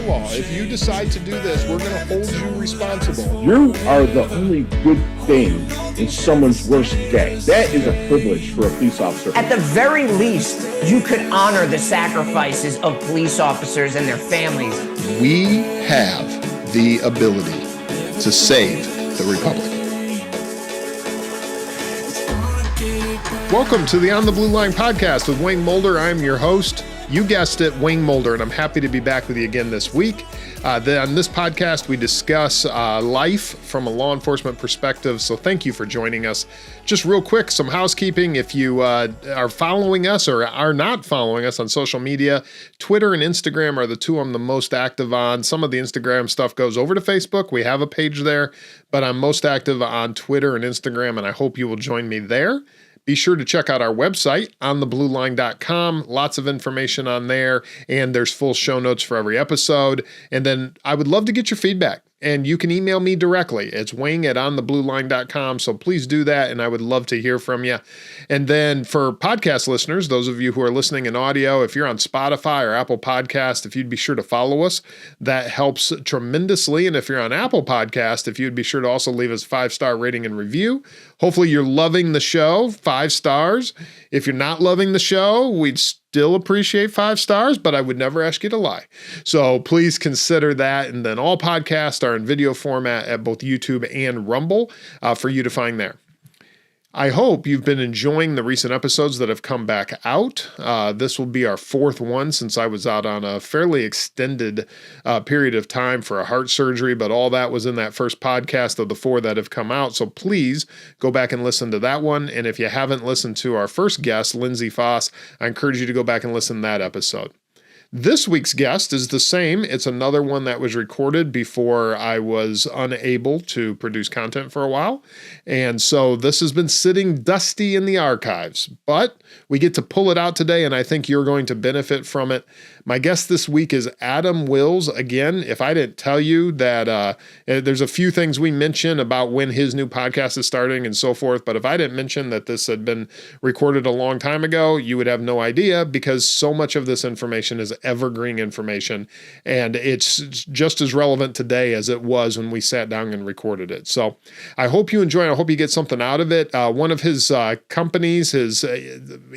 law. If you decide to do this, we're going to hold you responsible. You are the only good thing in someone's worst day. That is a privilege for a police officer. At the very least, you could honor the sacrifices of police officers and their families. We have the ability to save the Republic. Welcome to the On the Blue Line podcast with Wayne Mulder. I'm your host. You guessed it, Wayne Mulder, and I'm happy to be back with you again this week. On this podcast, we discuss life from a law enforcement perspective, so thank you for joining us. Just real quick, some housekeeping. If you are following us or are not following us on social media, Twitter and Instagram are the two I'm the most active on. Some of the Instagram stuff goes over to Facebook. We have a page there, but I'm most active on Twitter and Instagram, and I hope you will join me there. Be sure to check out our website, ontheblueline.com. Lots of information on there, and there's full show notes for every episode. And then I would love to get your feedback, and you can email me directly. It's wing@ontheblueline.com, so please do that, and I would love to hear from you. And then for podcast listeners, those of you who are listening in audio, if you're on Spotify or Apple Podcast, if you'd be sure to follow us, that helps tremendously. And if you're on Apple Podcast, if you'd be sure to also leave us a 5-star rating and review. Hopefully you're loving the show, 5 stars. If you're not loving the show, we'd still appreciate 5 stars, but I would never ask you to lie. So please consider that. And then all podcasts are in video format at both YouTube and Rumble for you to find there. I hope you've been enjoying the recent episodes that have come back out. This will be our 4th one since I was out on a fairly extended period of time for a heart surgery, but all that was in that first podcast of the 4 that have come out. So please go back and listen to that one. And if you haven't listened to our first guest, Lindsay Foss, I encourage you to go back and listen to that episode. This week's guest is the same. It's another one that was recorded before I was unable to produce content for a while. And so this has been sitting dusty in the archives, but we get to pull it out today, and I think you're going to benefit from it. My guest this week is Adam Wills. Again, if I didn't tell you that there's a few things we mention about when his new podcast is starting and so forth, but if I didn't mention that this had been recorded a long time ago, you would have no idea, because so much of this information is evergreen information, and it's just as relevant today as it was when we sat down and recorded it. So I hope you enjoy it. I hope you get something out of it. One of his companies, his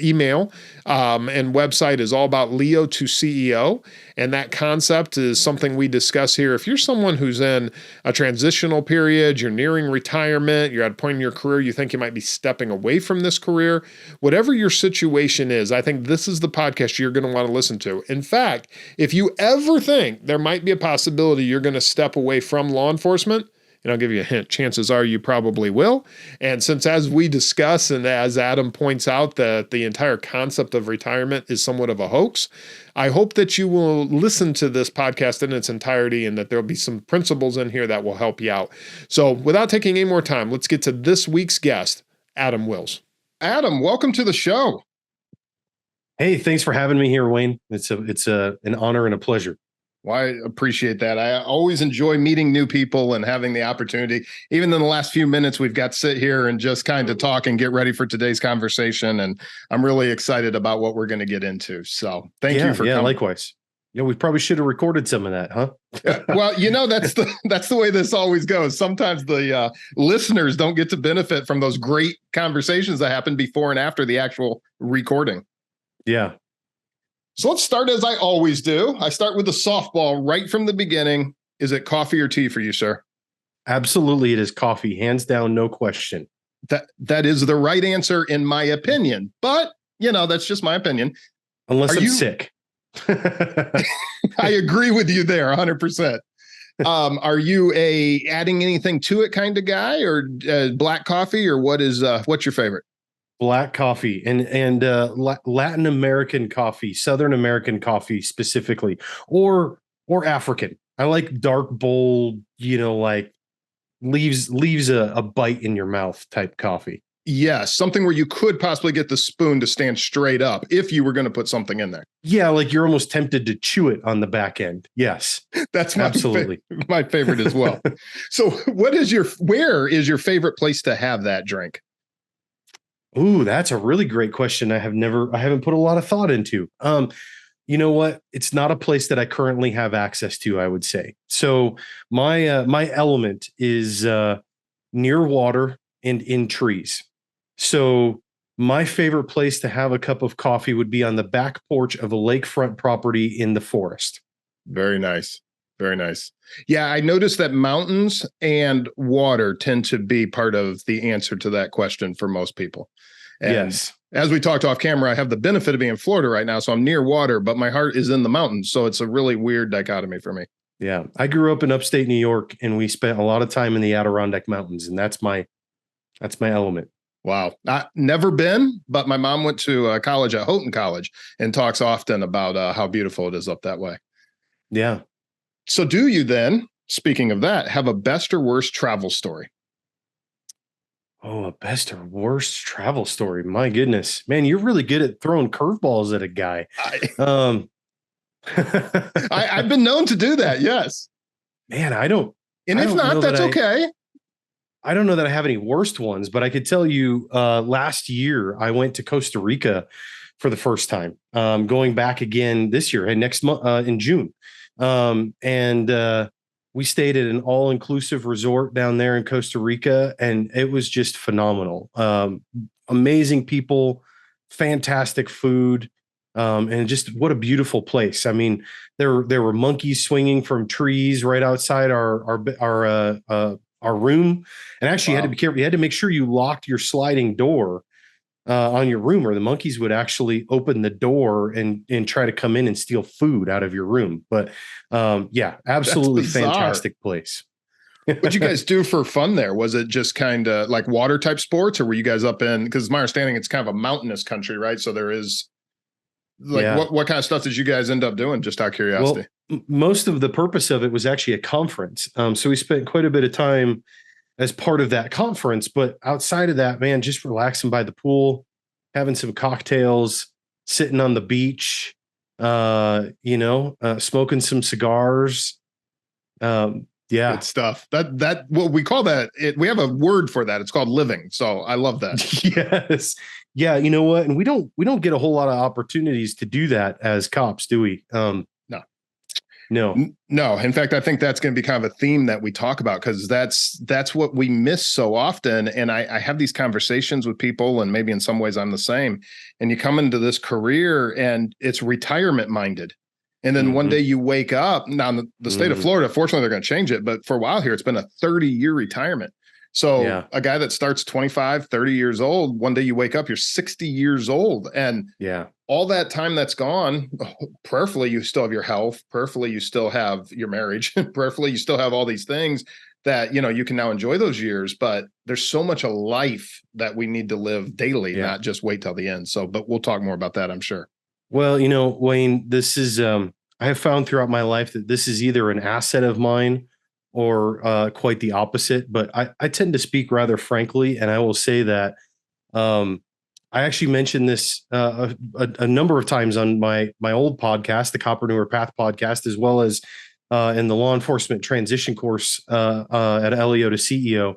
email and website is all about Leo to CEO, and that concept is something we discuss here. If you're someone who's in a transitional period, you're nearing retirement, you're at a point in your career you think you might be stepping away from this career, whatever your situation is, I think this is the podcast you're going to want to listen to. In fact, if you ever think there might be a possibility you're going to step away from law enforcement, and I'll give you a hint, chances are you probably will. And since, as we discuss and as Adam points out, that the entire concept of retirement is somewhat of a hoax, I hope that you will listen to this podcast in its entirety and that there'll be some principles in here that will help you out. So without taking any more time, let's get to this week's guest, Adam Wills. Adam, welcome to the show. Hey, thanks for having me here, Wayne. It's an honor and a pleasure. Well, I appreciate that. I always enjoy meeting new people and having the opportunity. Even in the last few minutes, we've got to sit here and just kind of talk and get ready for today's conversation. And I'm really excited about what we're going to get into. So thank you for coming. Likewise. Yeah, we probably should have recorded some of that, huh? Well, that's the way this always goes. Sometimes the listeners don't get to benefit from those great conversations that happen before and after the actual recording. Yeah. So let's start as I always do. I start with the softball right from the beginning. Is it coffee or tea for you, sir? Absolutely, it is coffee. Hands down, no question. That is the right answer in my opinion. But, that's just my opinion. Unless I'm sick. I agree with you there 100%. Are you adding anything to it kind of guy, or black coffee, or what's your favorite? Black coffee and Latin American coffee, Southern American coffee specifically, or African. I like dark, bold, like leaves a bite in your mouth type coffee. Yes, something where you could possibly get the spoon to stand straight up if you were going to put something in there. Yeah, like you're almost tempted to chew it on the back end. Yes, that's absolutely my favorite as well. So, where is your favorite place to have that drink? Ooh, that's a really great question. I haven't put a lot of thought into. You know what? It's not a place that I currently have access to, I would say. So my element is near water and in trees. So my favorite place to have a cup of coffee would be on the back porch of a lakefront property in the forest. Very nice. Very nice. Yeah, I noticed that mountains and water tend to be part of the answer to that question for most people. And yes. As we talked off camera, I have the benefit of being in Florida right now, so I'm near water, but my heart is in the mountains. So it's a really weird dichotomy for me. Yeah. I grew up in upstate New York, and we spent a lot of time in the Adirondack Mountains, and that's my element. Wow. Never been, but my mom went to college at Houghton College and talks often about how beautiful it is up that way. Yeah. So do you then, speaking of that, have a best or worst travel story? Oh, a best or worst travel story. My goodness, man, you're really good at throwing curveballs at a guy. I've been known to do that. Yes, man, I don't. And if not, that's okay. I don't know that I have any worst ones, but I could tell you last year I went to Costa Rica for the first time. Going back again this year and next month in June. We stayed at an all-inclusive resort down there in Costa Rica, and it was just phenomenal. Amazing people, fantastic food, and just what a beautiful place. I mean, there were monkeys swinging from trees right outside our room, and actually you had to be careful. You had to make sure you locked your sliding door on your room, or the monkeys would actually open the door and try to come in and steal food out of your room. But yeah, absolutely fantastic place. What'd you guys do for fun there? Was it just kind of like water type sports, or were you guys up in, because my understanding it's kind of a mountainous country, right? So there is like, what kind of stuff did you guys end up doing, just out of curiosity? Well, most of the purpose of it was actually a conference. So we spent quite a bit of time as part of that conference, but outside of that, man, just relaxing by the pool, having some cocktails, sitting on the beach, smoking some cigars. Yeah. Good stuff. That what we call that. We have a word for that. It's called living. So I love that. Yes. Yeah. You know what? And we don't get a whole lot of opportunities to do that as cops, do we? No. In fact, I think that's going to be kind of a theme that we talk about, because that's what we miss so often. And I have these conversations with people, and maybe in some ways I'm the same. And you come into this career and it's retirement minded. And then one day you wake up. Now, in the state of Florida, fortunately, they're going to change it. But for a while here, it's been a 30-year retirement. So a guy that starts 25, 30 years old, one day you wake up, you're 60 years old. And all that time that's gone, prayerfully, you still have your health. Prayerfully, you still have your marriage. Prayerfully, you still have all these things that, you can now enjoy those years. But there's so much of life that we need to live daily, not just wait till the end. So, but we'll talk more about that, I'm sure. Well, Wayne, this is, I have found throughout my life that this is either an asset of mine or quite the opposite. But I tend to speak rather frankly, and I will say that I actually mentioned this a number of times on my old podcast, the Coppreneur Path podcast, as well as in the law enforcement transition course at LEO to CEO.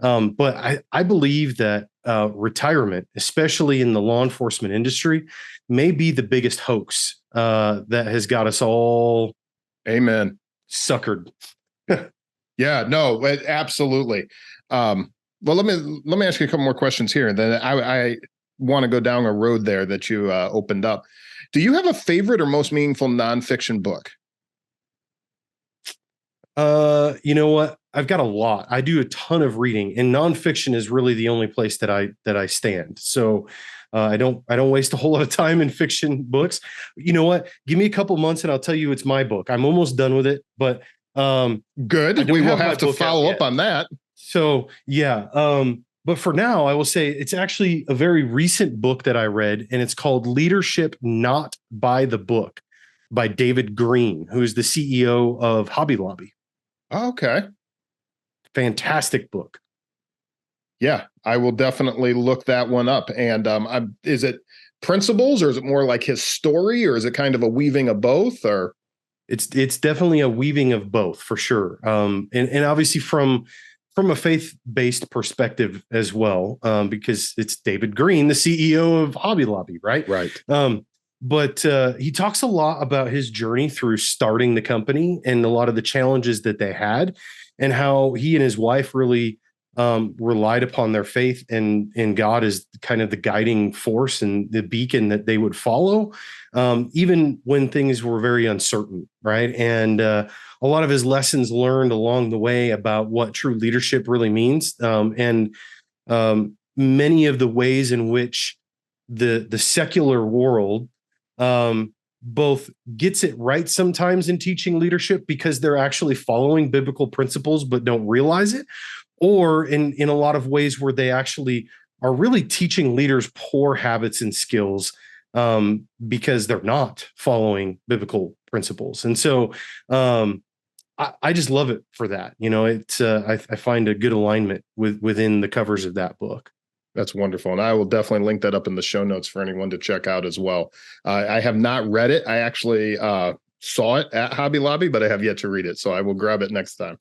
But I believe that retirement, especially in the law enforcement industry, may be the biggest hoax that has got us all suckered. Yeah, no, absolutely. Well, let me ask you a couple more questions here. Then I want to go down a road there that you opened up. Do you have a favorite or most meaningful nonfiction book? You know what? I've got a lot. I do a ton of reading, and nonfiction is really the only place that I stand. So I don't waste a whole lot of time in fiction books. You know what? Give me a couple months and I'll tell you it's my book. I'm almost done with it, but good. We will have to follow up on that. So yeah. But for now, I will say it's actually a very recent book that I read, and it's called Leadership Not by the Book by David Green, who is the CEO of Hobby Lobby. Okay. Fantastic book. Yeah, I will definitely look that one up. And is it principles, or is it more like his story, or is it kind of a weaving of both? Or it's definitely a weaving of both, for sure. And obviously from a faith-based perspective as well, because it's David Green, the CEO of Hobby Lobby, right? Right. but he talks a lot about his journey through starting the company and a lot of the challenges that they had, and how he and his wife really relied upon their faith and God as kind of the guiding force and the beacon that they would follow, even when things were very uncertain, right? And a lot of his lessons learned along the way about what true leadership really means, and many of the ways in which the secular world both gets it right sometimes in teaching leadership because they're actually following biblical principles but don't realize it, or in a lot of ways where they actually are really teaching leaders poor habits and skills because they're not following biblical principles. And so I just love it for that. It's I find a good alignment within the covers of that book. That's wonderful. And I will definitely link that up in the show notes for anyone to check out as well. I have not read it. I actually saw it at Hobby Lobby, but I have yet to read it. So I will grab it next time.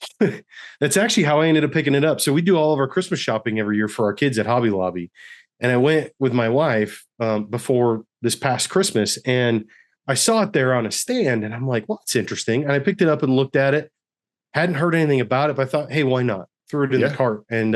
That's actually how I ended up picking it up. So we do all of our Christmas shopping every year for our kids at Hobby Lobby. And I went with my wife before this past Christmas, and I saw it there on a stand, and I'm like, well, it's interesting. And I picked it up and looked at it. Hadn't heard anything about it, but I thought, hey, why not? Threw it in the cart and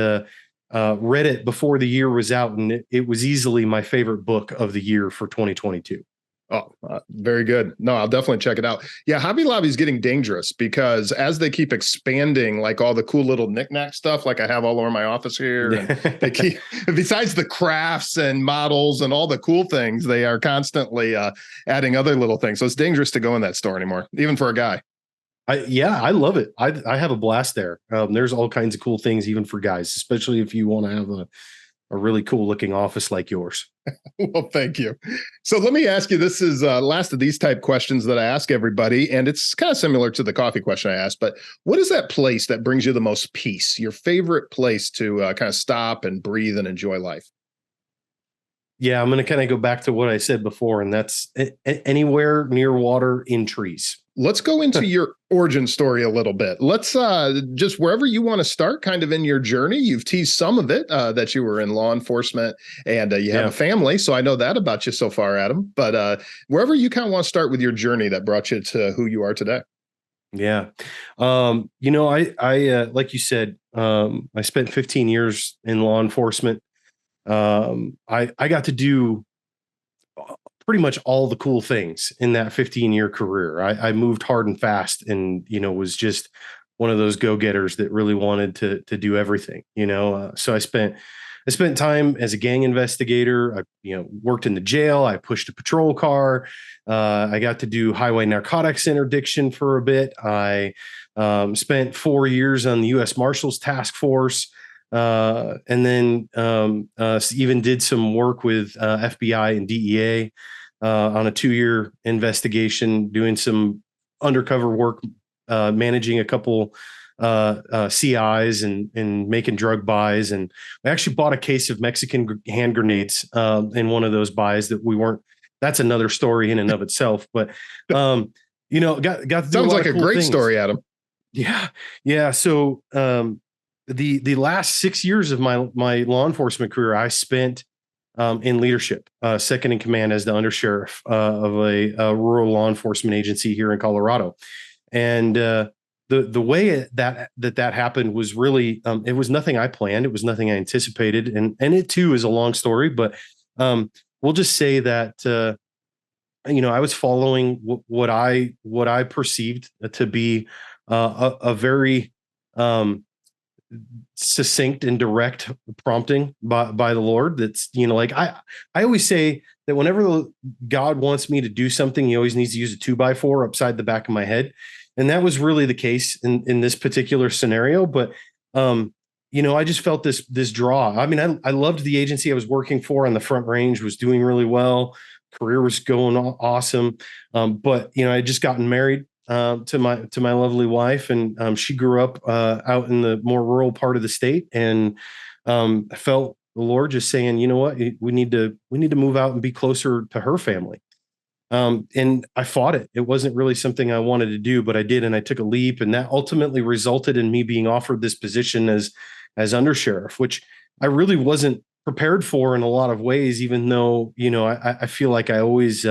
read it before the year was out. And it was easily my favorite book of the year for 2022. Oh, very good. No, I'll definitely check it out. Yeah, Hobby Lobby is getting dangerous because as they keep expanding, like all the cool little knickknack stuff, like I have all over my office here, and they keep, besides the crafts and models and all the cool things, they are constantly adding other little things. So it's dangerous to go in that store anymore, even for a guy. I love it. I have a blast there. There's all kinds of cool things, even for guys, especially if you want to have a really cool looking office like yours. Well, thank you. So let me ask you, this is last of these type questions that I ask everybody, and it's kind of similar to the coffee question I asked, but what is that place that brings you the most peace? Your favorite place to kind of stop and breathe and enjoy life? Yeah, I'm going to kind of go back to what I said before, and that's anywhere near water in trees. Let's go into your origin story a little bit. Let's just wherever you want to start, kind of in your journey. You've teased some of it, that you were in law enforcement and you have a family. So I know that about you so far, Adam. But wherever you kind of want to start with your journey that brought you to who you are today. Yeah. I like you said, I spent 15 years in law enforcement. I got to do pretty much all the cool things in that 15-year career. I moved hard and fast, and was just one of those go-getters that really wanted to do everything. So I spent time as a gang investigator. I worked in the jail. I pushed a patrol car. I got to do highway narcotics interdiction for a bit. I spent 4 years on the U.S. Marshals Task Force. And then even did some work with FBI and DEA on a 2-year investigation, doing some undercover work, managing a couple CIs and making drug buys. And I actually bought a case of Mexican hand grenades in one of those buys that we weren't. That's another story in and of itself. But got to do sounds like a cool great things. story, Adam. Yeah. So the last 6 years of my law enforcement career, I spent in leadership, second in command as the undersheriff of a rural law enforcement agency here in Colorado. And the way that happened was really, it was nothing I planned. It was nothing I anticipated. And it too is a long story, but we'll just say that, I was following what I perceived to be a very succinct and direct prompting by the Lord. That's, I always say that whenever God wants me to do something, he always needs to use a 2x4 upside the back of my head. And that was really the case in this particular scenario. But, I just felt this draw. I mean, I loved the agency I was working for on the Front Range, was doing really well. Career was going awesome. But, I had just gotten married to my lovely wife, and she grew up out in the more rural part of the state, and I felt the Lord just saying, you know what, we need to move out and be closer to her family. And I fought it. It wasn't really something I wanted to do, but I did, and I took a leap, and that ultimately resulted in me being offered this position as undersheriff, which I really wasn't prepared for in a lot of ways, even though, I feel like I always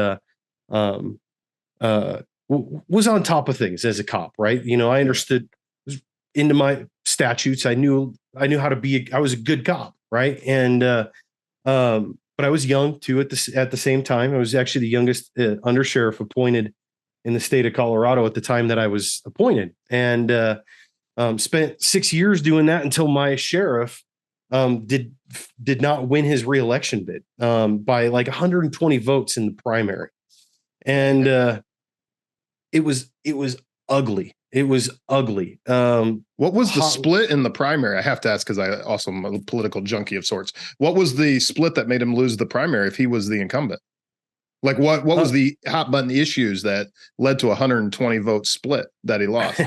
was on top of things as a cop, right? I understood, was into my statutes. I knew how to be. I was a good cop, right? And but I was young too at the same time. I was actually the youngest undersheriff appointed in the state of Colorado at the time that I was appointed, and spent 6 years doing that until my sheriff did not win his reelection bid by like 120 votes in the primary, and it was ugly. It was ugly. What was the split in the primary? I have to ask because I also am a political junkie of sorts. What was the split that made him lose the primary if he was the incumbent? Like what was the hot button issues that led to a 120 vote split that he lost?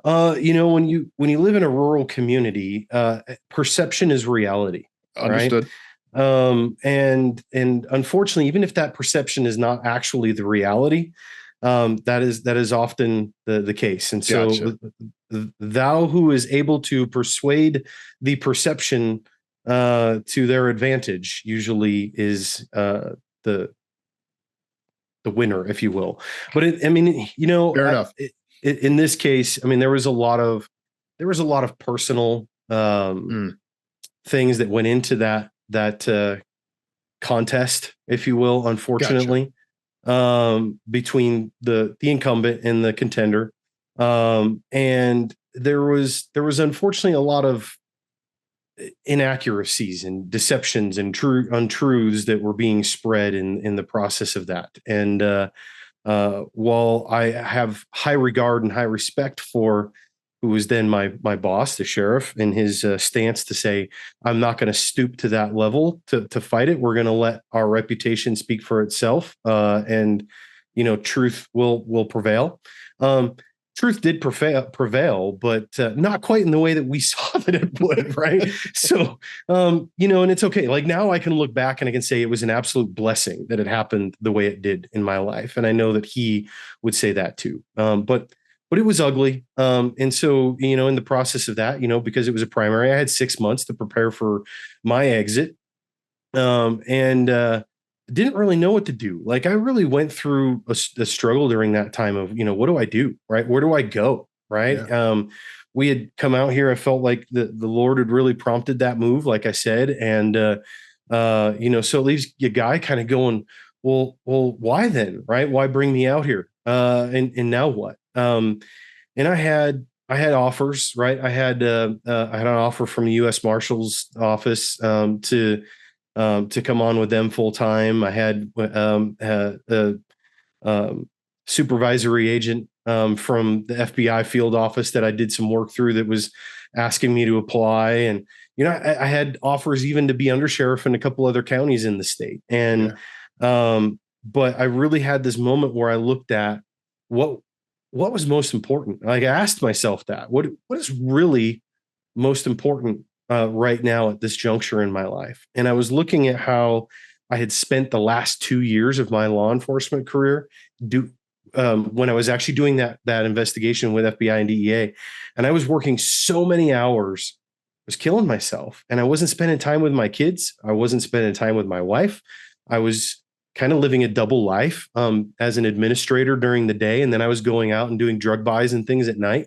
When you live in a rural community, perception is reality. Understood. Right? And unfortunately, even if that perception is not actually the reality, that is often the case. And so Gotcha. thou who is able to persuade the perception to their advantage usually is the winner, if you will. But Fair enough. In this case, I mean, there was a lot of personal things that went into that contest, if you will, unfortunately. Gotcha. Between the incumbent and the contender. And there was unfortunately a lot of inaccuracies and deceptions and untruths that were being spread in the process of that. And while I have high regard and high respect for who was then my boss, the sheriff, and his stance to say, I'm not going to stoop to that level to fight it. We're going to let our reputation speak for itself. And truth will prevail. Truth did prevail, but not quite in the way that we saw that it would. Right. So, and it's okay. Like now I can look back and I can say it was an absolute blessing that it happened the way it did in my life. And I know that he would say that too. But it was ugly. And so, in the process of that, because it was a primary, I had 6 months to prepare for my exit. And didn't really know what to do. Like I really went through a struggle during that time of, what do I do? Right. Where do I go? Right. Yeah. We had come out here. I felt like the Lord had really prompted that move, like I said. And, so it leaves a guy kind of going, well, why then? Right. Why bring me out here? And now what? And I had offers, right? I had an offer from the U.S. Marshal's office to come on with them full time. I had a supervisory agent from the FBI field office that I did some work through that was asking me to apply, and I had offers even to be undersheriff in a couple other counties in the state. And but I really had this moment where I looked at what was most important. Like I asked myself that, what is really most important right now at this juncture in my life? And I was looking at how I had spent the last 2 years of my law enforcement career when I was actually doing that investigation with FBI and DEA. And I was working so many hours, I was killing myself. And I wasn't spending time with my kids. I wasn't spending time with my wife. I was kind of living a double life as an administrator during the day. And then I was going out and doing drug buys and things at night.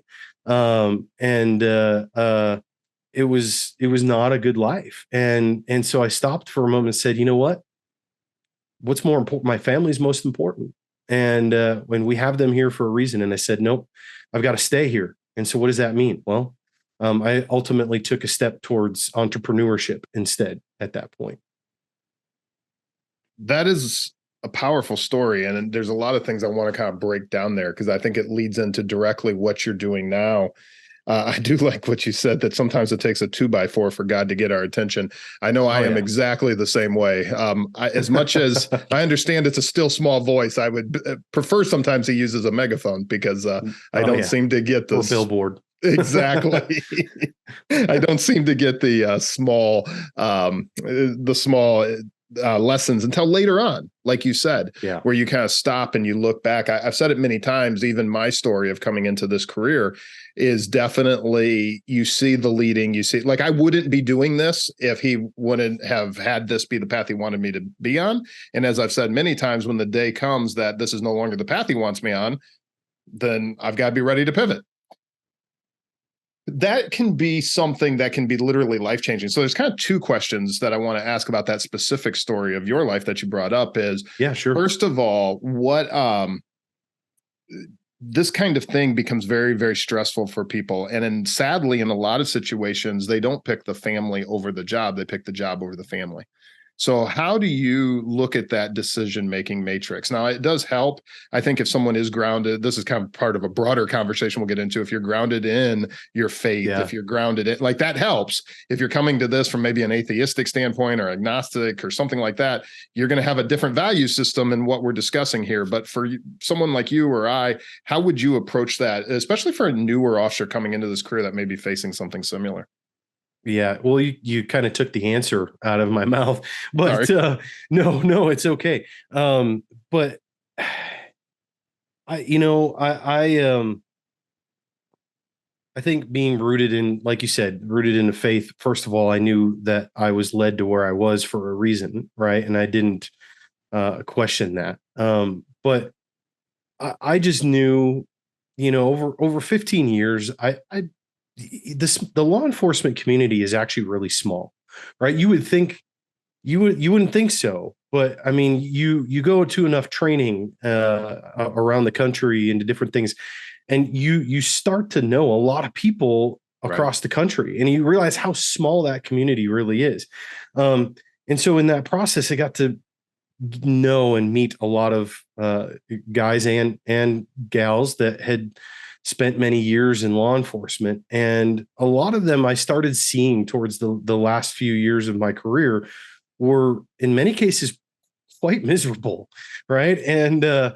It was not a good life. And so I stopped for a moment and said, you know what? What's more important? My family's most important. And when we have them here for a reason. And I said, nope, I've got to stay here. And so what does that mean? Well, I ultimately took a step towards entrepreneurship instead at that point. That is a powerful story. And there's a lot of things I want to kind of break down there because I think it leads into directly what you're doing now. I do like what you said, that sometimes it takes a 2x4 for God to get our attention. I know I am exactly the same way. As much as I understand it's a still small voice, I would prefer sometimes he uses a megaphone because I don't seem to get this billboard. Exactly. I don't seem to get the small lessons until later on. like you said, Yeah. where you kind of stop and you look back. I've said it many times, even my story of coming into this career is definitely, you see the leading, you see, like, I wouldn't be doing this if he wouldn't have had this be the path he wanted me to be on. And as I've said many times, when the day comes that this is no longer the path he wants me on, then I've got to be ready to pivot. That can be something that can be literally life-changing. So there's kind of two questions that I want to ask about that specific story of your life that you brought up is, Yeah, sure. first of all, what this kind of thing becomes very, very stressful for people. And sadly, in a lot of situations, they don't pick the family over the job. They pick the job over the family. So how do you look at that decision-making matrix? Now, it does help. I think if someone is grounded, this is kind of part of a broader conversation we'll get into. If you're grounded in your faith, if you're grounded in, like, that helps. If you're coming to this from maybe an atheistic standpoint or agnostic or something like that, you're going to have a different value system in what we're discussing here. But for someone like you or I, how would you approach that, especially for a newer officer coming into this career that may be facing something similar? Yeah. Well, you kind of took the answer out of my mouth, but no, it's okay. But I think being rooted in, like you said, rooted in the faith, first of all, I knew that I was led to where I was for a reason. Right. And I didn't question that. But I just knew, over 15 years, the law enforcement community is actually really small, right? You would think you wouldn't think so, but I mean, you go to enough training around the country into different things, and you start to know a lot of people across the country, and you realize how small that community really is. And so in that process, I got to know and meet a lot of guys and gals that had spent many years in law enforcement. And a lot of them I started seeing towards the last few years of my career were in many cases quite miserable. Right. And, I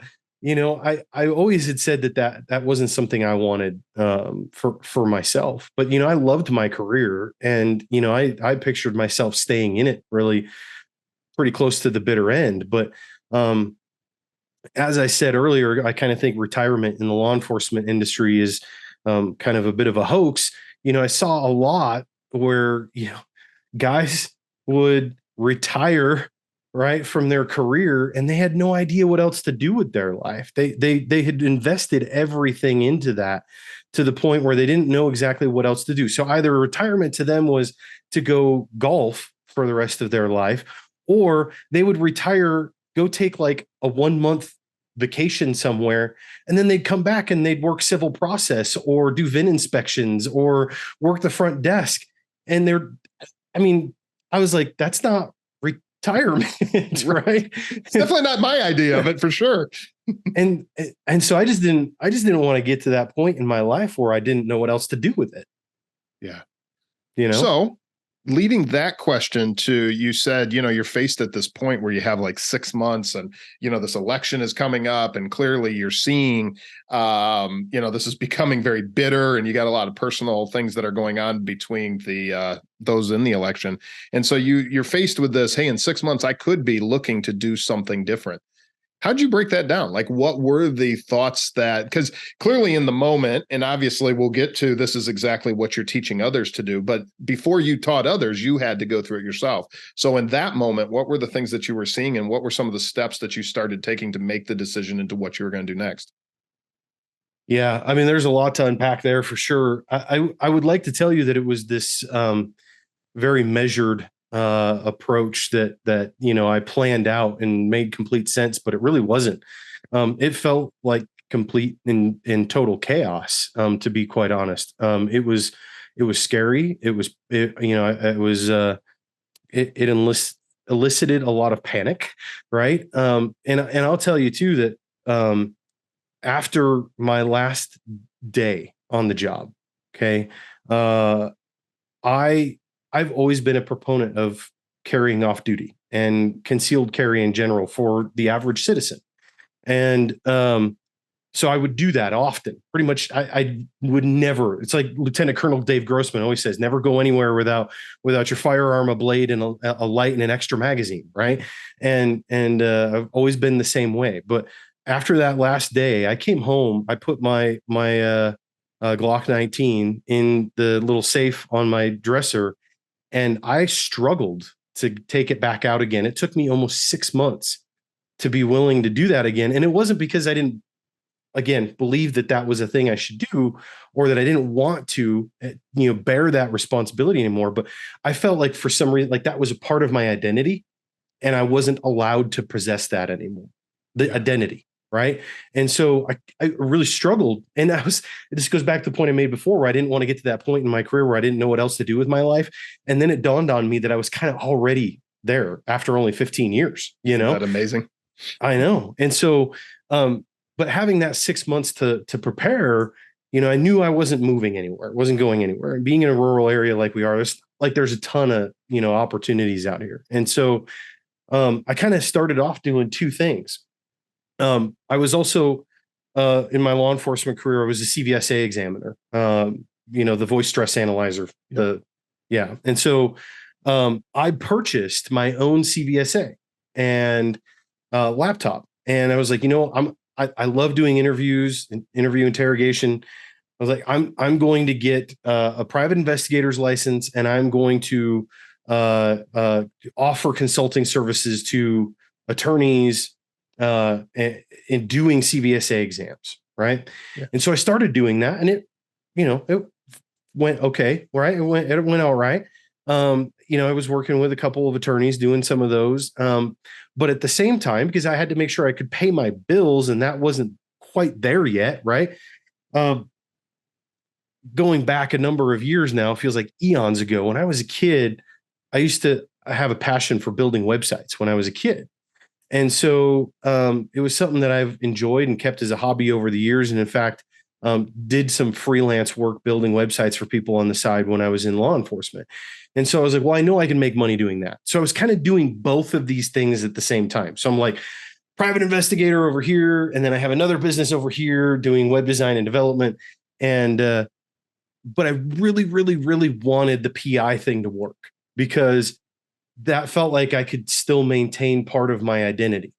always had said that wasn't something I wanted for myself, but, I loved my career, and, I pictured myself staying in it really pretty close to the bitter end. But, as I said earlier, I kind of think retirement in the law enforcement industry is kind of a bit of a hoax. I saw a lot where, guys would retire right from their career, and they had no idea what else to do with their life. They had invested everything into that to the point where they didn't know exactly what else to do. So either retirement to them was to go golf for the rest of their life, or they would retire, go take like a 1 month vacation somewhere, and then they'd come back and they'd work civil process or do VIN inspections or work the front desk. And I was like, that's not retirement, right? It's definitely not my idea of it, for sure. and so I just didn't want to get to that point in my life where I didn't know what else to do with it. Yeah. So leading that question to, you said, you're faced at this point where you have like 6 months, and, this election is coming up, and clearly you're seeing, this is becoming very bitter, and you got a lot of personal things that are going on between those in the election. And so you're faced with this, hey, in 6 months, I could be looking to do something different. How'd you break that down? Like, what were the thoughts because clearly in the moment, and obviously we'll get to, this is exactly what you're teaching others to do, but before you taught others, you had to go through it yourself. So in that moment, what were the things that you were seeing, and what were some of the steps that you started taking to make the decision into what you were going to do next? Yeah, I mean, there's a lot to unpack there for sure. I would like to tell you that it was this very measured approach that I planned out and made complete sense, but it really wasn't. It felt like complete in total chaos. To be quite honest, it was scary. It elicited a lot of panic, right? And I'll tell you too that after my last day on the job, okay, I've always been a proponent of carrying off duty and concealed carry in general for the average citizen. And So I would do that often. Pretty much, I would never. It's like Lieutenant Colonel Dave Grossman always says: never go anywhere without your firearm, a blade, and a light and an extra magazine, right? And I've always been the same way. But after that last day, I came home. I put my Glock 19 in the little safe on my dresser, and I struggled to take it back out again. It took me almost 6 months to be willing to do that again, and it wasn't because I didn't, again, believe that was a thing I should do, or that I didn't want to, bear that responsibility anymore. But I felt like for some reason, like that was a part of my identity, and I wasn't allowed to possess that anymore. The identity. Right. And so I really struggled. And this goes back to the point I made before, where I didn't want to get to that point in my career where I didn't know what else to do with my life. And then it dawned on me that I was kind of already there after only 15 years, Isn't that amazing? I know. And so, but having that 6 months to prepare, I knew I wasn't moving anywhere, wasn't going anywhere. And being in a rural area like we are, there's a ton of, opportunities out here. And so I kind of started off doing two things. I was also, in my law enforcement career, I was a CVSA examiner, the voice stress analyzer. And so I purchased my own CVSA and laptop. And I was like, I love doing interviews and interview interrogation. I was like, I'm going to get a private investigator's license, and I'm going to offer consulting services to attorneys in doing CVSA exams. Right. Yeah. And so I started doing that, and it went okay. Right. It went all right. I was working with a couple of attorneys doing some of those. But at the same time, because I had to make sure I could pay my bills, and that wasn't quite there yet. Right. Going back a number of years now, feels like eons ago. When I was a kid, I used to have a passion for building websites when I was a kid. And so it was something that I've enjoyed and kept as a hobby over the years. And in fact, did some freelance work building websites for people on the side when I was in law enforcement. And so I was like, well, I know I can make money doing that. So I was kind of doing both of these things at the same time. So I'm like, private investigator over here, and then I have another business over here doing web design and development. And but I really, really, really wanted the PI thing to work, because that felt like I could still maintain part of my identity.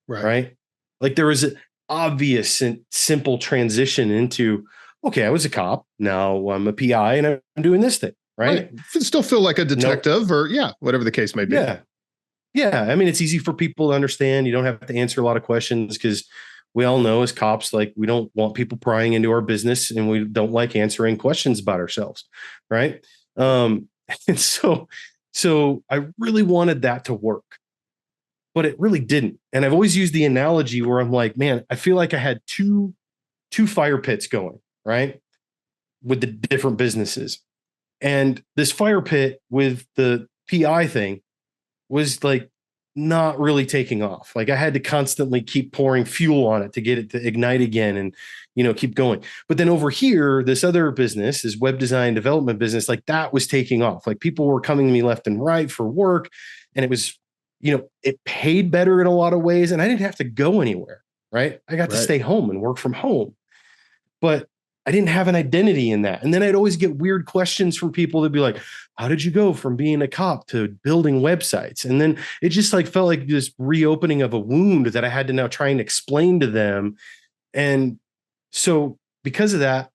Right. Like there was an obvious and simple transition into, okay, I was a cop. Now I'm a PI and I'm doing this thing. Right. Still feel like a detective or whatever the case may be. Yeah. Yeah. I mean, it's easy for people to understand. You don't have to answer a lot of questions, because we all know as cops, like, we don't want people prying into our business, and we don't like answering questions about ourselves. Right. And so I really wanted that to work, but it really didn't. And I've always used the analogy where I'm like, man, I feel like I had two fire pits going, right, with the different businesses. And this fire pit with the PI thing was like not really taking off. Like I had to constantly keep pouring fuel on it to get it to ignite again and, keep going. But then over here, this other business, this web design development business, like that was taking off. Like people were coming to me left and right for work. And it was, it paid better in a lot of ways. And I didn't have to go anywhere. Right. I got to stay home and work from home. But I didn't have an identity in that. And then I'd always get weird questions from people that'd be like, how did you go from being a cop to building websites? And then it just like felt like this reopening of a wound that I had to now try and explain to them. And so because of that,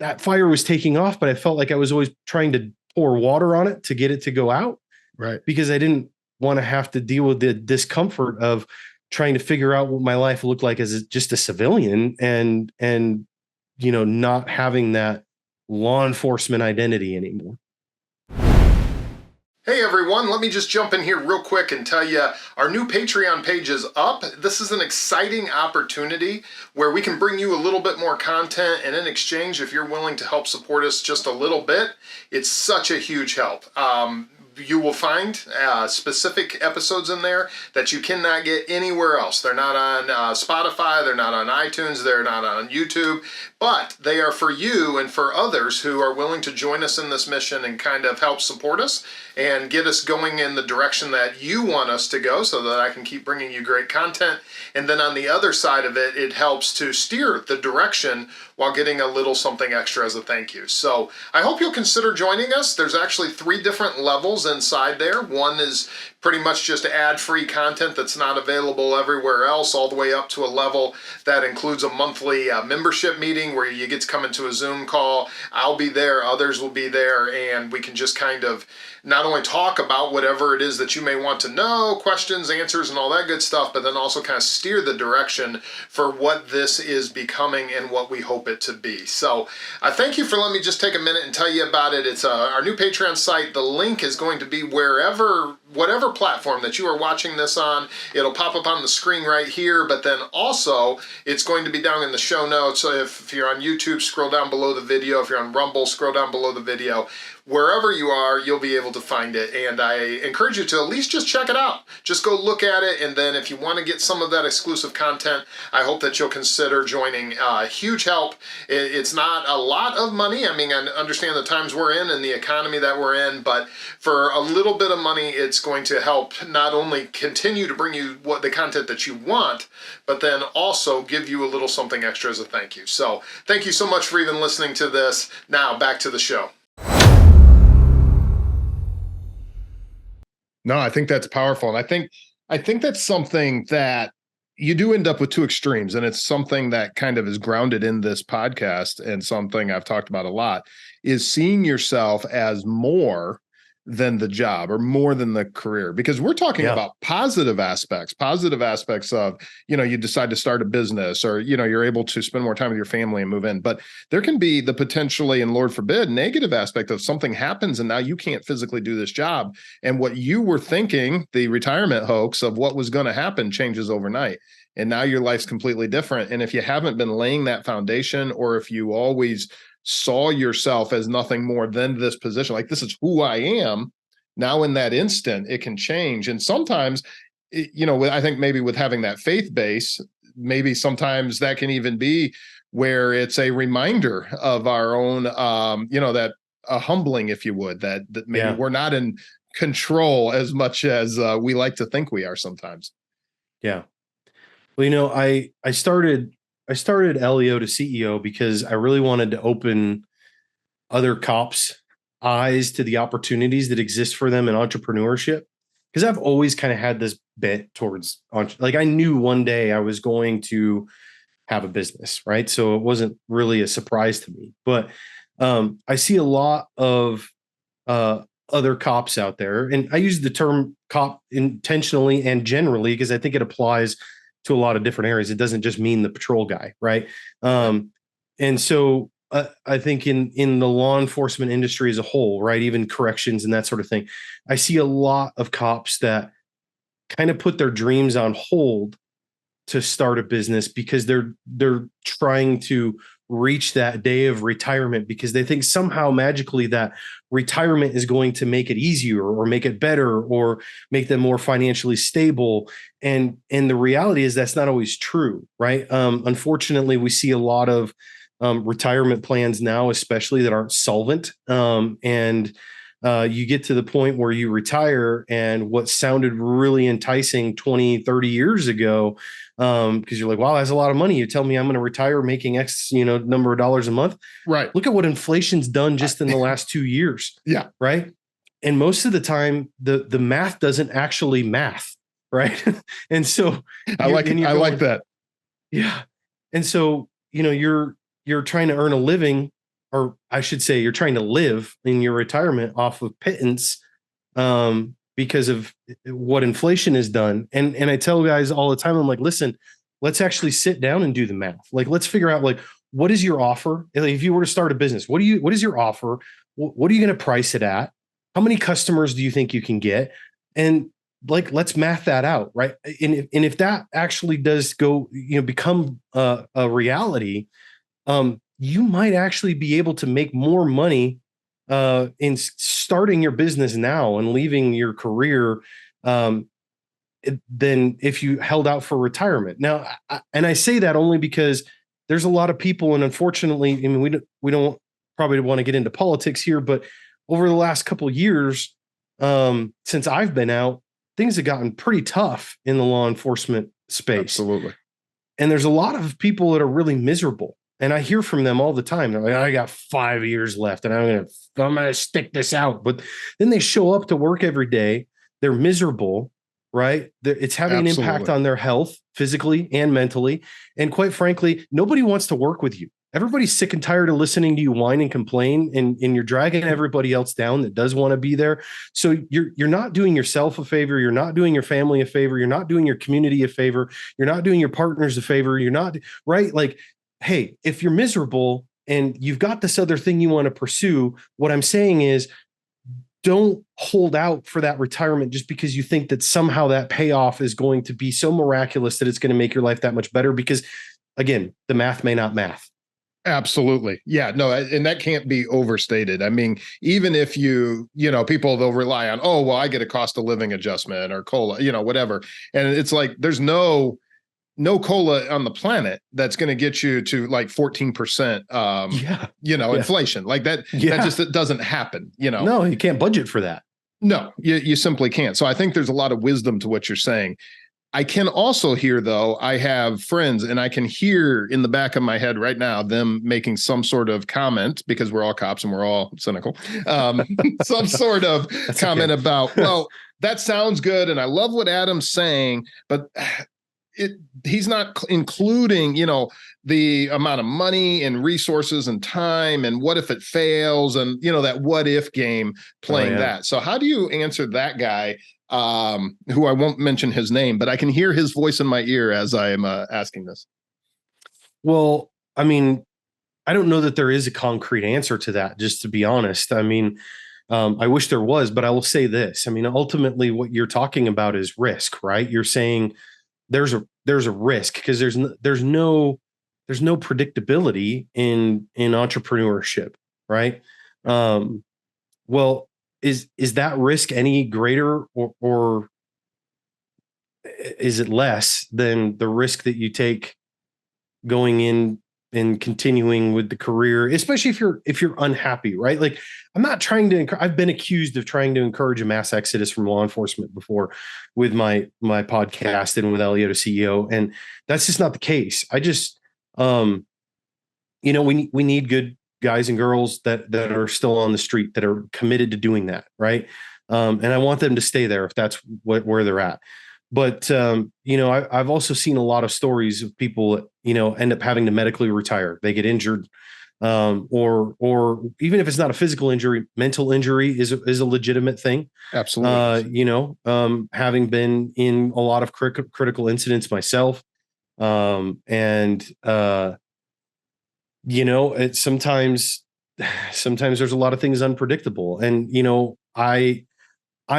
that fire was taking off, but I felt like I was always trying to pour water on it to get it to go out. Right. Because I didn't want to have to deal with the discomfort of trying to figure out what my life looked like as just a civilian and not having that law enforcement identity anymore. Hey everyone, let me just jump in here real quick and tell you our new Patreon page is up. This is an exciting opportunity where we can bring you a little bit more content, and in exchange, if you're willing to help support us just a little bit, it's such a huge help. You will find specific episodes in there that you cannot get anywhere else. They're not on Spotify, they're not on iTunes, they're not on YouTube. but they are for you and for others who are willing to join us in this mission and kind of help support us and get us going in the direction that you want us to go so that I can keep bringing you great content. And then on the other side of it, it helps to steer the direction while getting a little something extra as a thank you. So I hope you'll consider joining us. There's actually 3 different levels inside there. One is pretty much just ad-free content that's not available everywhere else, all the way up to a level that includes a monthly membership meeting where you get to come into a Zoom call. I'll be there, others will be there, and we can just kind of not only talk about whatever it is that you may want to know, questions, answers, and all that good stuff, but then also kind of steer the direction for what this is becoming and what we hope it to be. So thank you for letting me just take a minute and tell you about it. It's our new Patreon site. The link is going to be whatever platform that you are watching this on. It'll pop up on the screen right here, but then also it's going to be down in the show notes. So if you're on YouTube, scroll down below the video. If you're on Rumble, scroll down below the video. Wherever you are, you'll be able to find it. And I encourage you to at least just check it out. Just go look at it. And then if you want to get some of that exclusive content, I hope that you'll consider joining. Huge help. It's not a lot of money. I mean, I understand the times we're in and the economy that we're in, but for a little bit of money, it's going to help not only continue to bring you the content that you want, but then also give you a little something extra as a thank you. So thank you so much for even listening to this. Now back to the show. No, I think that's powerful. And I think that's something that you do end up with 2 extremes. And it's something that kind of is grounded in this podcast and something I've talked about a lot is seeing yourself as more than the job or more than the career, because we're talking about positive aspects of, you decide to start a business or, you're able to spend more time with your family and move in. But there can be the potentially, and Lord forbid, negative aspect of something happens and now you can't physically do this job. And what you were thinking, the retirement hoax of what was going to happen changes overnight. And now your life's completely different. And if you haven't been laying that foundation, or if you always saw yourself as nothing more than this position, like this is who I am, now in that instant, it can change. And sometimes, I think maybe with having that faith base, maybe sometimes that can even be where it's a reminder of our own, that humbling, if you would, that maybe we're not in control as much as we like to think we are sometimes. Yeah. Well, I started LEO to CEO because I really wanted to open other cops' eyes to the opportunities that exist for them in entrepreneurship. Because I've always kind of had this bent towards, like, I knew one day I was going to have a business, right? So it wasn't really a surprise to me. But I see a lot of other cops out there, and I use the term cop intentionally and generally because I think it applies to a lot of different areas. It doesn't just mean the patrol guy, right? And so I think in the law enforcement industry as a whole, right, even corrections and that sort of thing, I see a lot of cops that kind of put their dreams on hold to start a business because they're trying to reach that day of retirement because they think somehow magically that retirement is going to make it easier or make it better or make them more financially stable. And the reality is that's not always true, right? Unfortunately, we see a lot of retirement plans now, especially that aren't solvent. And you get to the point where you retire and what sounded really enticing 20, 30 years ago, because you're like, wow, that's a lot of money. You tell me I'm going to retire making X, number of dollars a month. Right. Look at what inflation's done just in the last 2 years. Yeah. Right. And most of the time the math doesn't actually math. Right. And so I like that. Yeah. And so, you're trying to earn a living, or I should say you're trying to live in your retirement off of pittance because of what inflation has done. And I tell guys all the time, I'm like, listen, let's actually sit down and do the math. Like, let's figure out, like, what is your offer? Like, if you were to start a business, what is your offer? What are you going to price it at? How many customers do you think you can get? And like, let's math that out. Right. And if that actually does go, become a reality, you might actually be able to make more money in starting your business now and leaving your career than if you held out for retirement. Now, I say that only because there's a lot of people, and unfortunately, I mean, we don't probably want to get into politics here, but over the last couple of years, since I've been out, things have gotten pretty tough in the law enforcement space. Absolutely. And there's a lot of people that are really miserable. And I hear from them all the time. They're like, I got 5 years left and I'm gonna stick this out. But then they show up to work every day. They're miserable, right? It's having an impact on their health, physically and mentally. And quite frankly, nobody wants to work with you. Everybody's sick and tired of listening to you whine and complain, and you're dragging everybody else down that does want to be there. So you're not doing yourself a favor. You're not doing your family a favor. You're not doing your community a favor. You're not doing your partners a favor. You're not, right? Like, hey, if you're miserable and you've got this other thing you want to pursue, what I'm saying is, don't hold out for that retirement just because you think that somehow that payoff is going to be so miraculous that it's going to make your life that much better. Because again, the math may not math. Absolutely. Yeah, no, and that can't be overstated. I mean, even if people, they'll rely on, oh, well, I get a cost of living adjustment or COLA, whatever. And it's like, there's no COLA on the planet that's going to get you to like 14%, inflation like that. Yeah. That just, it doesn't happen, No, you can't budget for that. No, you simply can't. So I think there's a lot of wisdom to what you're saying. I can also hear, though, I have friends and I can hear in the back of my head right now them making some sort of comment, because we're all cops and we're all cynical, some sort of comment about, well, that sounds good. And I love what Adam's saying, but he's not including, the amount of money and resources and time and what if it fails and, that what if game playing that. So how do you answer that guy? Who I won't mention his name, but I can hear his voice in my ear as I am asking this. Well, I mean, I don't know that there is a concrete answer to that, just to be honest. I mean, I wish there was, but I will say this. I mean, ultimately what you're talking about is risk, right? You're saying there's a risk because there's no predictability in entrepreneurship, right? Well, is that risk any greater or is it less than the risk that you take going in and continuing with the career, especially if you're unhappy, right? Like, I'm not trying to I've been accused of trying to encourage a mass exodus from law enforcement before with my podcast and with Elliot, CEO, and that's just not the case. I just we need good guys and girls that are still on the street that are committed to doing that. Right. And I want them to stay there if that's where they're at. But, I've also seen a lot of stories of people that, end up having to medically retire. They get injured, or even if it's not a physical injury, mental injury is a legitimate thing. Absolutely. Having been in a lot of critical incidents myself, it's sometimes there's a lot of things unpredictable. And, I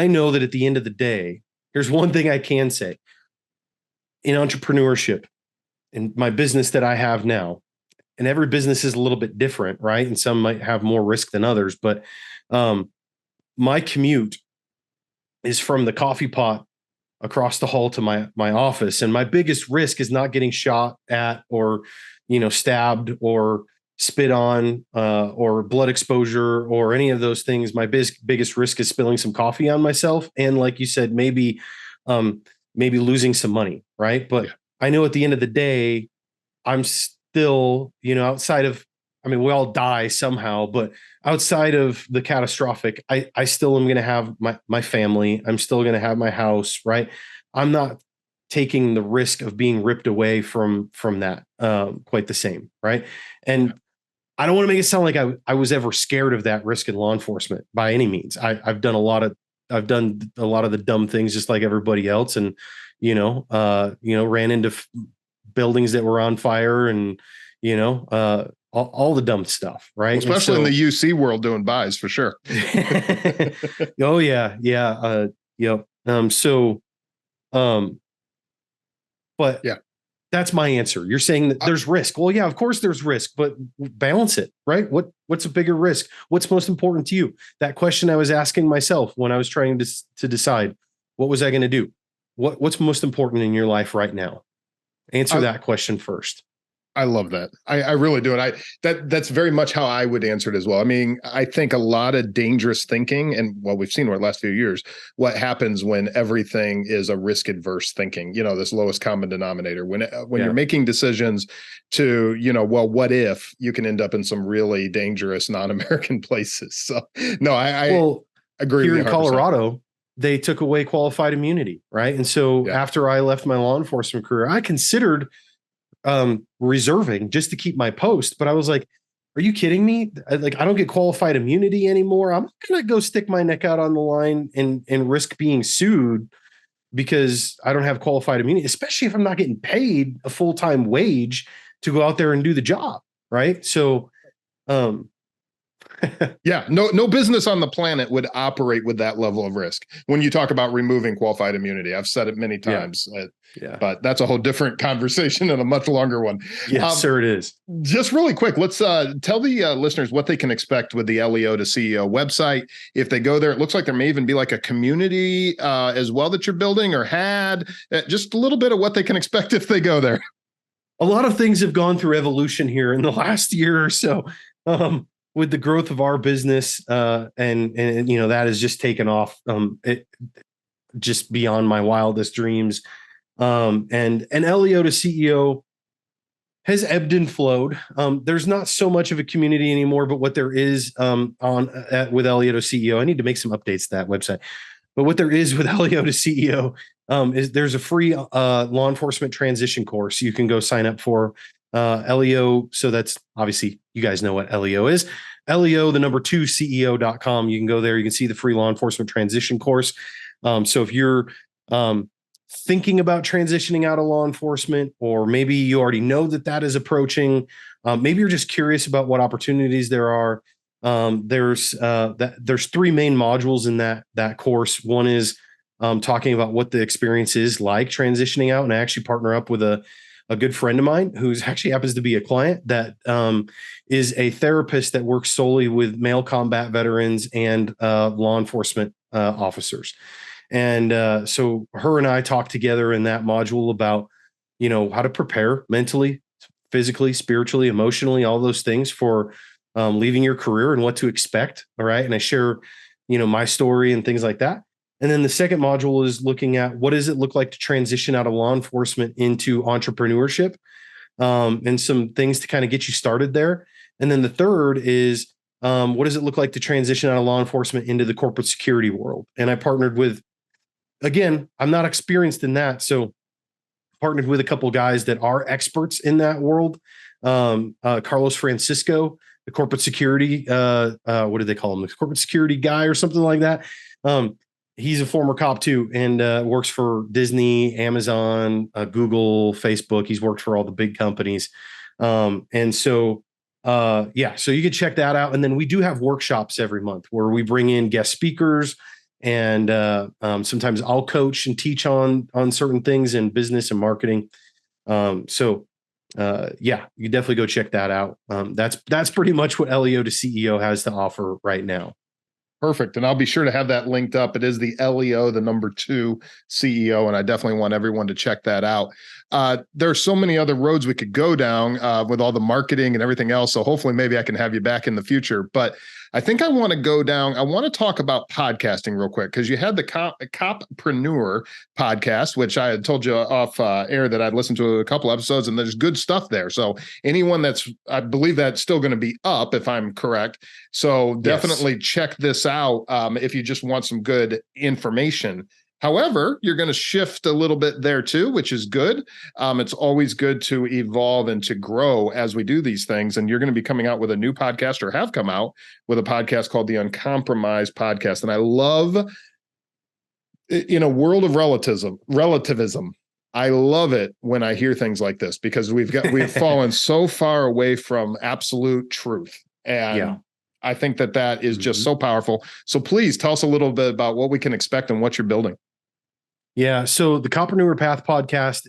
know that at the end of the day, here's one thing I can say in entrepreneurship, in my business that I have now, and every business is a little bit different, right? And some might have more risk than others, but my commute is from the coffee pot across the hall to my office. And my biggest risk is not getting shot at or, stabbed or spit on or blood exposure or any of those things. My biggest risk is spilling some coffee on myself. And like you said, maybe losing some money. Right. But I know at the end of the day, I'm still, outside of, we all die somehow, but outside of the catastrophic, I still am going to have my family. I'm still going to have my house. Right. I'm not taking the risk of being ripped away from that quite the same. Right. And I don't want to make it sound like I was ever scared of that risk in law enforcement by any means. I've done a lot of the dumb things just like everybody else. And, ran into buildings that were on fire and, all the dumb stuff. Right. Especially in the UC world doing buys for sure. Oh yeah. Yeah. But yeah, that's my answer. You're saying that there's risk. Well, yeah, of course there's risk, but balance it, right? What's a bigger risk? What's most important to you? That question I was asking myself when I was trying to decide what was I going to do? What's most important in your life right now? Answer that question first. I love that. I really do. And that's very much how I would answer it as well. I mean, I think a lot of dangerous thinking, and what we've seen over the last few years, what happens when everything is a risk adverse thinking, this lowest common denominator, when you're making decisions to, well, what if, you can end up in some really dangerous non-American places. So no, I agree here with you 100%. In Colorado, they took away qualified immunity. Right. And so after I left my law enforcement career, I considered reserving just to keep my post. But I was like, are you kidding me? I don't get qualified immunity anymore. I'm not going to go stick my neck out on the line and risk being sued because I don't have qualified immunity, especially if I'm not getting paid a full-time wage to go out there and do the job. Right. So, yeah, no business on the planet would operate with that level of risk. When you talk about removing qualified immunity, I've said it many times, but that's a whole different conversation and a much longer one. Yes, sir, it is. Just really quick, let's tell the listeners what they can expect with the LEO to CEO website. If they go there, it looks like there may even be like a community as well that you're building or had. Just a little bit of what they can expect if they go there. A lot of things have gone through evolution here in the last year or so. With the growth of our business, and that has just taken off, it just beyond my wildest dreams. And LEO to CEO has ebbed and flowed. There's not so much of a community anymore, but what there is with LEO to CEO, I need to make some updates to that website. But what there is with LEO to CEO is there's a free law enforcement transition course you can go sign up for. LEO. So that's obviously, you guys know what LEO is. LEO, the number 2 CEO.com. You can go there. You can see the free law enforcement transition course. So if you're thinking about transitioning out of law enforcement, or maybe you already know that is approaching, maybe you're just curious about what opportunities there are. There's 3 main modules in that course. One is talking about what the experience is like transitioning out. And I actually partner up with a good friend of mine who's actually happens to be a client that is a therapist that works solely with male combat veterans and law enforcement officers. And so her and I talked together in that module about, how to prepare mentally, physically, spiritually, emotionally, all those things for leaving your career and what to expect. All right. And I share, my story and things like that. And then the second module is looking at what does it look like to transition out of law enforcement into entrepreneurship, and some things to kind of get you started there. And then the third is what does it look like to transition out of law enforcement into the corporate security world? And I partnered with, again, I'm not experienced in that, so partnered with a couple of guys that are experts in that world. Carlos Francisco, the corporate security, what do they call him? The corporate security guy or something like that. He's a former cop too, and works for Disney, Amazon, Google, Facebook. He's worked for all the big companies. And so you can check that out. And then we do have workshops every month where we bring in guest speakers, and sometimes I'll coach and teach on certain things in business and marketing. You definitely go check that out. That's pretty much what LEO to CEO has to offer right now. Perfect. And I'll be sure to have that linked up. It is the LEO, the number 2 CEO. And I definitely want everyone to check that out. There are so many other roads we could go down with all the marketing and everything else. So hopefully maybe I can have you back in the future. But I think I want to go down. I want to talk about podcasting real quick, because you had the Copreneur podcast, which I had told you off air that I'd listened to a couple episodes, and there's good stuff there. So anyone I believe that's still going to be up if I'm correct. So definitely check this out if you just want some good information. However, you're going to shift a little bit there too, which is good. It's always good to evolve and to grow as we do these things. And you're going to be coming out with a new podcast, or have come out with a podcast called the Uncompromised Podcast. And I love, in a world of relativism, I love it when I hear things like this, because we've fallen so far away from absolute truth. And I think that is just so powerful. So please tell us a little bit about what we can expect and what you're building. Yeah. So the Copreneur Path podcast,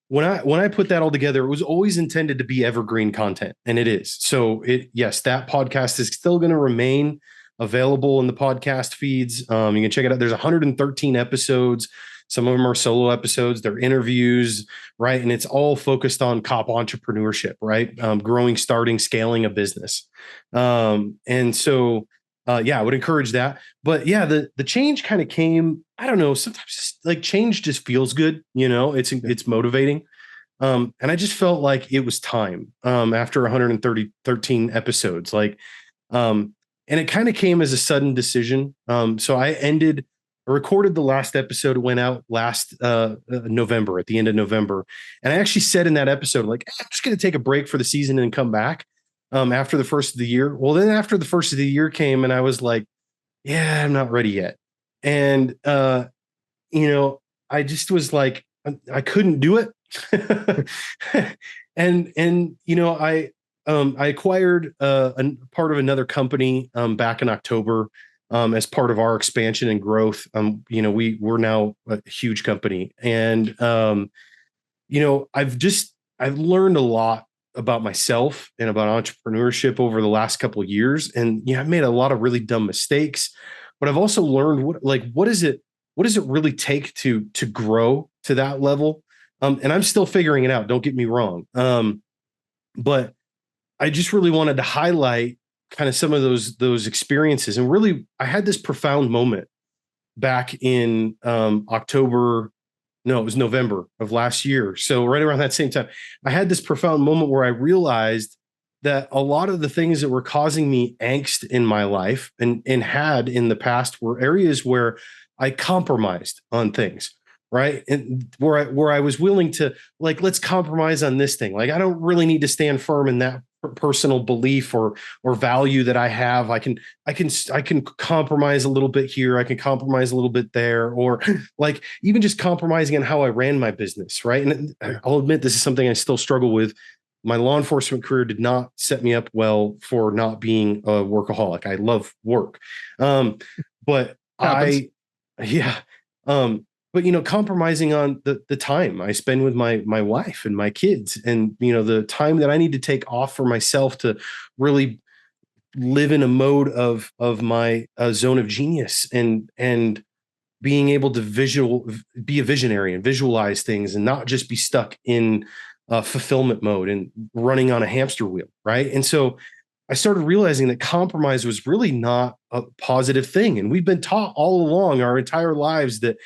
when I put that all together, it was always intended to be evergreen content, and it is. So that podcast is still going to remain available in the podcast feeds. You can check it out. There's 113 episodes. Some of them are solo episodes, they're interviews, right? And it's all focused on cop entrepreneurship, right? Growing, starting, scaling a business. And so, yeah, I would encourage that. But yeah, the change kind of came, I don't know, sometimes like change just feels good, it's motivating. And I just felt like it was time after 13 episodes, and it kind of came as a sudden decision. So I recorded the last episode, went out last November, at the end of November. And I actually said in that episode, like, I'm just going to take a break for the season and come back after the first of the year. Well, then after the first of the year came and I was like, yeah, I'm not ready yet. And, I just was like, I couldn't do it. and I acquired a part of another company back in October as part of our expansion and growth. We're now a huge company, and I've learned a lot about myself and about entrepreneurship over the last couple of years, and I've made a lot of really dumb mistakes, but I've also learned what does it really take to grow to that level. And I'm still figuring it out. Don't get me wrong. But I just really wanted to highlight kind of some of those experiences. And really, I had this profound moment back in October. No, it was November of last year. So right around that same time, I had this profound moment where I realized that a lot of the things that were causing me angst in my life and had in the past were areas where I compromised on things. Right. And where I was willing to, like, let's compromise on this thing. Like, I don't really need to stand firm in that personal belief or value that I have. I can compromise a little bit here. I can compromise a little bit there, or like even just compromising on how I ran my business. Right. And I'll admit, this is something I still struggle with. My law enforcement career did not set me up well for not being a workaholic. I love work. But compromising on the time I spend with my wife and my kids, and the time that I need to take off for myself to really live in a mode of my zone of genius and being able to be a visionary and visualize things and not just be stuck in fulfillment mode and running on a hamster wheel, right? And so I started realizing that compromise was really not a positive thing, and we've been taught all along our entire lives that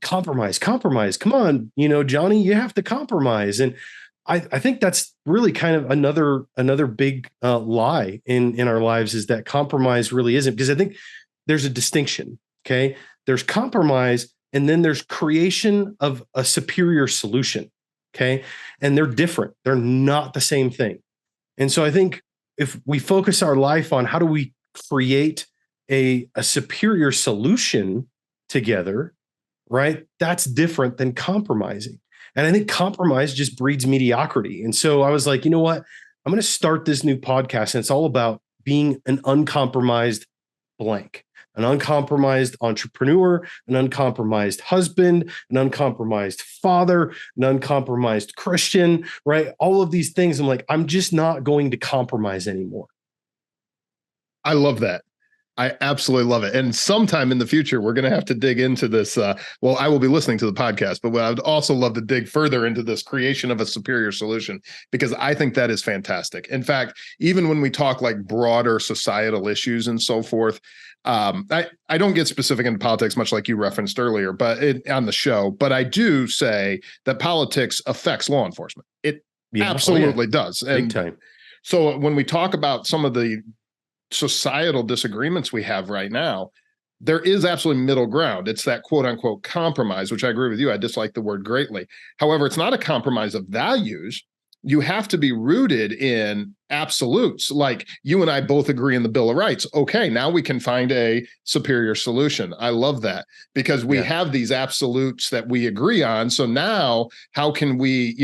compromise, come on, Johnny, you have to compromise. And I think that's really kind of another big lie in our lives, is that compromise really isn't, because I think there's a distinction. Okay. There's compromise, and then there's creation of a superior solution. Okay. And they're different. They're not the same thing. And so I think if we focus our life on how do we create a superior solution together, right? That's different than compromising. And I think compromise just breeds mediocrity. And so I was like, you know what? I'm going to start this new podcast, and it's all about being an uncompromised blank, an uncompromised entrepreneur, an uncompromised husband, an uncompromised father, an uncompromised Christian, right? All of these things. I'm like, I'm just not going to compromise anymore. I love that. I absolutely love it. And sometime in the future, we're going to have to dig into this. I will be listening to the podcast, but I would also love to dig further into this creation of a superior solution, because I think that is fantastic. In fact, even when we talk like broader societal issues and so forth, I don't get specific into politics, much like you referenced earlier, but on the show, but I do say that politics affects law enforcement. It absolutely does. And big time. So when we talk about some of the societal disagreements we have right now, there is absolutely middle ground. It's that quote unquote compromise, which I agree with you. I dislike the word greatly. However, it's not a compromise of values. You have to be rooted in absolutes. Like you and I both agree in the Bill of Rights. Okay, now we can find a superior solution. I love that, because we have these absolutes that we agree on. So now how can we,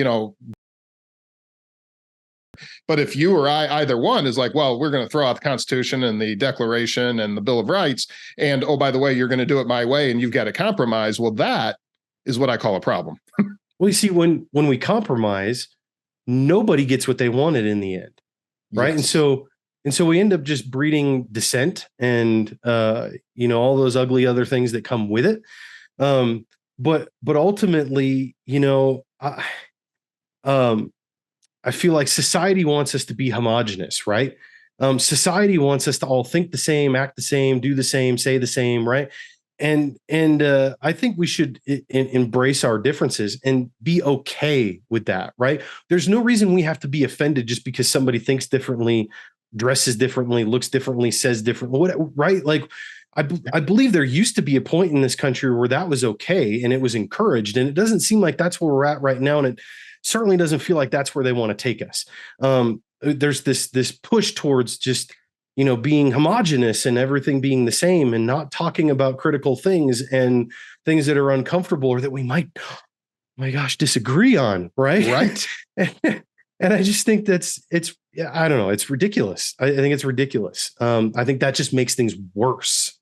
but if you or I, either one is like, well, we're going to throw out the Constitution and the Declaration and the Bill of Rights, and oh, by the way, you're going to do it my way and you've got to compromise. Well, that is what I call a problem. Well, you see, when we compromise, nobody gets what they wanted in the end, right? Yes. And so we end up just breeding dissent and all those ugly other things that come with it. but ultimately, I feel like society wants us to be homogenous, right? Society wants us to all think the same, act the same, do the same, say the same, right? And I think we should embrace our differences and be okay with that, right? There's no reason we have to be offended just because somebody thinks differently, dresses differently, looks differently, says differently, right? Like, I believe there used to be a point in this country where that was okay and it was encouraged, and it doesn't seem like that's where we're at right now, and it certainly doesn't feel like that's where they want to take us. There's this push towards just being homogenous and everything being the same, and not talking about critical things and things that are uncomfortable or that we might, oh my gosh, disagree on, right? And I just think I don't know, it's ridiculous. I think it's ridiculous. I think that just makes things worse.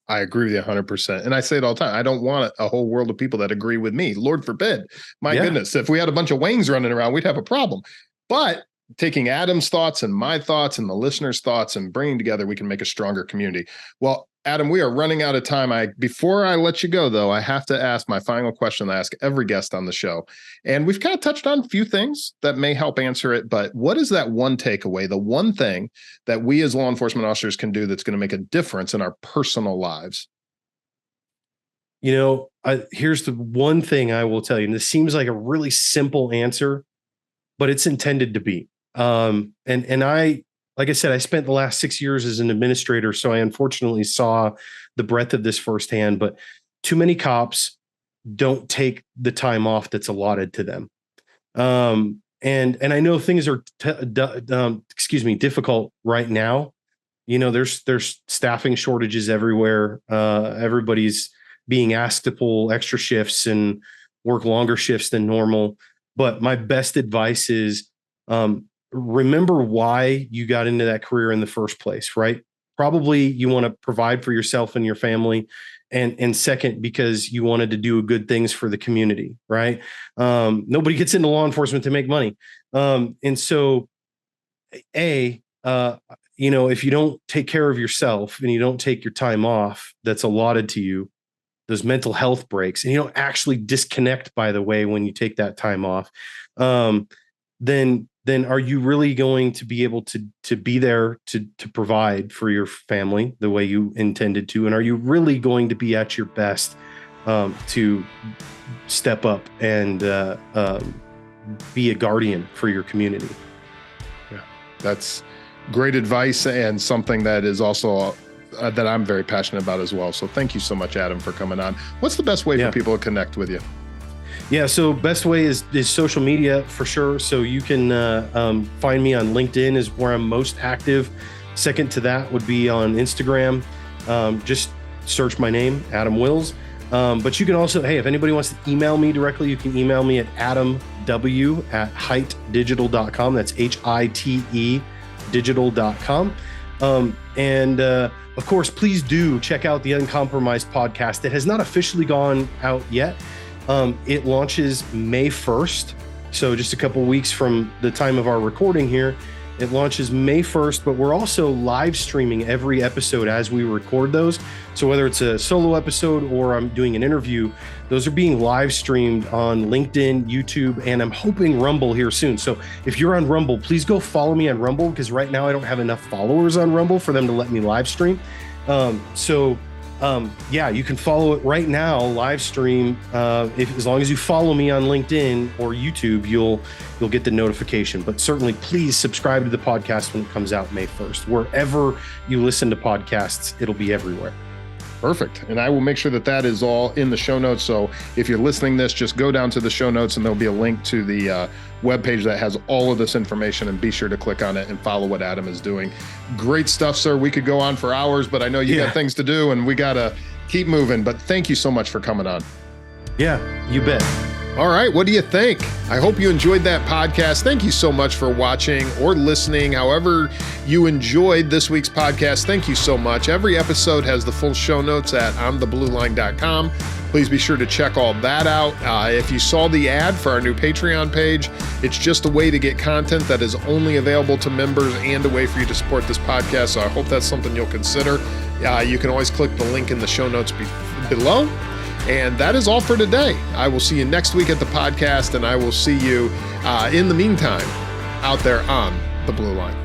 I agree with you 100%. And I say it all the time. I don't want a whole world of people that agree with me. Lord forbid. My goodness, if we had a bunch of Waynes running around, we'd have a problem. But taking Adam's thoughts and my thoughts and the listeners' thoughts and bringing together, we can make a stronger community. Well, Adam, we are running out of time. Before I let you go, though, I have to ask my final question I ask every guest on the show. And we've kind of touched on a few things that may help answer it. But what is that one takeaway, the one thing that we as law enforcement officers can do that's going to make a difference in our personal lives? Here's the one thing I will tell you, and this seems like a really simple answer, but it's intended to be. And like I said, I spent the last 6 years as an administrator, so I unfortunately saw the breadth of this firsthand, but too many cops don't take the time off that's allotted to them. And I know things are, difficult right now. There's staffing shortages everywhere. Everybody's being asked to pull extra shifts and work longer shifts than normal. But my best advice is, remember why you got into that career in the first place, right? Probably you want to provide for yourself and your family. And second, because you wanted to do good things for the community, right? Nobody gets into law enforcement to make money. And so, if you don't take care of yourself and you don't take your time off that's allotted to you, those mental health breaks, and you don't actually disconnect, by the way, when you take that time off, then are you really going to be able to be there to provide for your family the way you intended to? And are you really going to be at your best to step up and be a guardian for your community? Yeah, that's great advice, and something that is also that I'm very passionate about as well. So thank you so much, Adam, for coming on. What's the best way for people to connect with you? Yeah, so best way is social media for sure. So you can find me on LinkedIn is where I'm most active. Second to that would be on Instagram. Just search my name, Adam Wills. But you can also, if anybody wants to email me directly, you can email me at adamw@heightdigital.com. That's HITE digital.com. And of course, please do check out the Uncompromised podcast. It has not officially gone out yet. It launches May 1st. So just a couple weeks from the time of our recording here, it launches May 1st, but we're also live streaming every episode as we record those. So whether it's a solo episode or I'm doing an interview, those are being live streamed on LinkedIn, YouTube, and I'm hoping Rumble here soon. So if you're on Rumble, please go follow me on Rumble, because right now I don't have enough followers on Rumble for them to let me live stream. You can follow it right now, live stream. As long as you follow me on LinkedIn or YouTube, you'll get the notification. But certainly, please subscribe to the podcast when it comes out May 1st. Wherever you listen to podcasts, it'll be everywhere. Perfect. And I will make sure that is all in the show notes. So if you're listening to this, just go down to the show notes and there'll be a link to the webpage that has all of this information, and be sure to click on it and follow what Adam is doing. Great stuff, sir. We could go on for hours, but I know you got things to do and we got to keep moving. But thank you so much for coming on. Yeah, you bet. All right. What do you think? I hope you enjoyed that podcast. Thank you so much for watching or listening. However you enjoyed this week's podcast, thank you so much. Every episode has the full show notes at ontheblueline.com. Please be sure to check all that out. If you saw the ad for our new Patreon page, it's just a way to get content that is only available to members and a way for you to support this podcast. So I hope that's something you'll consider. You can always click the link in the show notes below. And that is all for today. I will see you next week at the podcast, and I will see you in the meantime out there on the Blue Line.